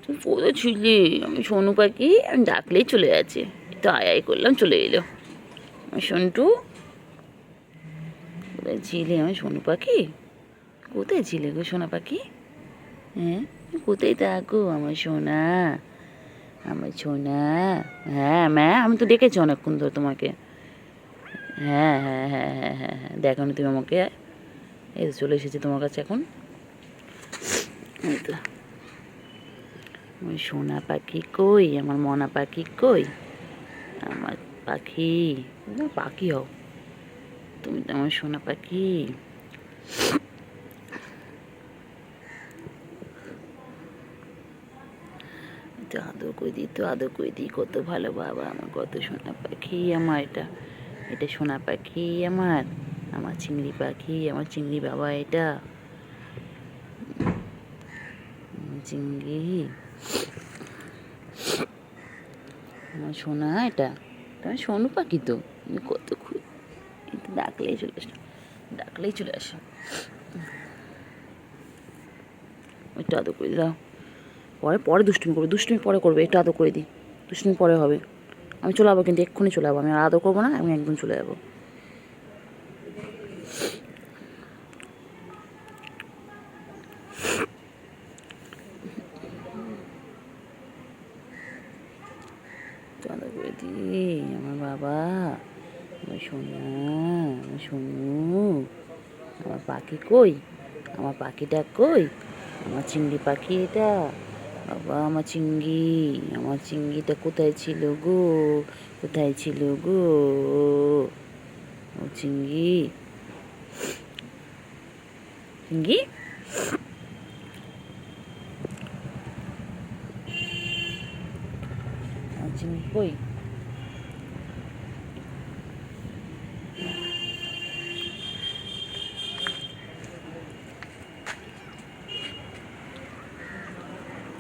তুই কোথায় ছিলি? আমি সোনু পাখি, আমি ডাকলেই চলে যাচ্ছে। তো আয় আয় করলাম, চলে এলো। আমি সন্টু, কোথায় ছিলে আমি সোনু পাখি? কোথায় ছিলে গো সোনা পাখি? হ্যাঁ, কোথায় থাকো আমার সোনা? আমার সোনা। হ্যাঁ ম্যা, আমি তো ডেকেছি অনেকক্ষণ ধরে তোমাকে। হ্যাঁ হ্যাঁ হ্যাঁ হ্যাঁ হ্যাঁ হ্যাঁ, দেখো না তুমি আমাকে? এই তো চলে এসেছি তোমার কাছে এখন। এই তো আমার সোনা পাখি কই, আমার মনা পাখি কই? আমার পাখি, পাখি হও তুমি তো আমার সোনা পাখি। তো আদর করে দিই, তো আদর করে দিই, কত ভালো বাবা আমার, কত সোনা পাখি আমার। এটা এটা সোনা পাখি আমার, আমার চিংড়ি পাখি, আমার চিংড়ি বাবা। এটা চিংড়ি, আমার সোনা। এটা তোমার সোনু পাখি তো, তুমি কত ডাকলেই চলে আসো, ডাকলেই চলে আসো। একটু আদর করে দাও, পরে পরে দুষ্টুমি করবে, দুষ্টুমি পরে করবে, একটু আদর করে দিই, দুষ্টুমি পরে হবে। আমি চলে যাবো, কিন্তু এক্ষুনি চলে যাবো, আমি আর আদর করবো না, আমি একদম চলে যাবো। আদর করে দিই আমার বাবা, আমার সোনা, আমার সোনু। আমার পাখি কই? আমার পাখিটা কই? আমার চিংড়ি পাখি এটা। বাবা আমার চিংড়ি, আমার চিংড়িটা কোথায় ছিল গো? কোথায় ছিল গো? ও চিংড়ি, চিংড়ি, আমার চিংড়ি কই?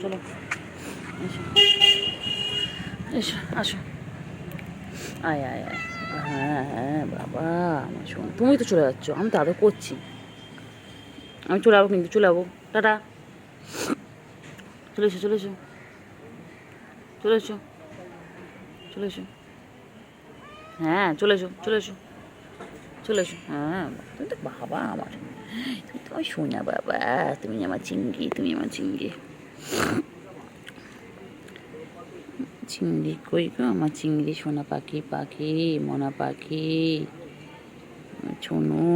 চলো এসো, এসো আসো, আয় আয় আয়। হ্যাঁ হ্যাঁ বাবা আমার শোন, তুমি তো চলে যাচ্ছ, আমি তো আদর করছি। আমি চলে যাবো, কিন্তু চলে যাবো, টাটা। চলে এসো, চলে এসো, চলে এসো, চলে এসো। হ্যাঁ চলে এসো, চলে এসো, চলে এসো। হ্যাঁ তুমি তো বাবা আমার, তুমি তো আমার সোনা বাবা, তুমি আমার চিংড়ি, তুমি আমার চিংড়ি। চিংড়ি কই গো আমার চিংড়ি, সোনা পাখি, পাখি মনা পাখি, ছোনু।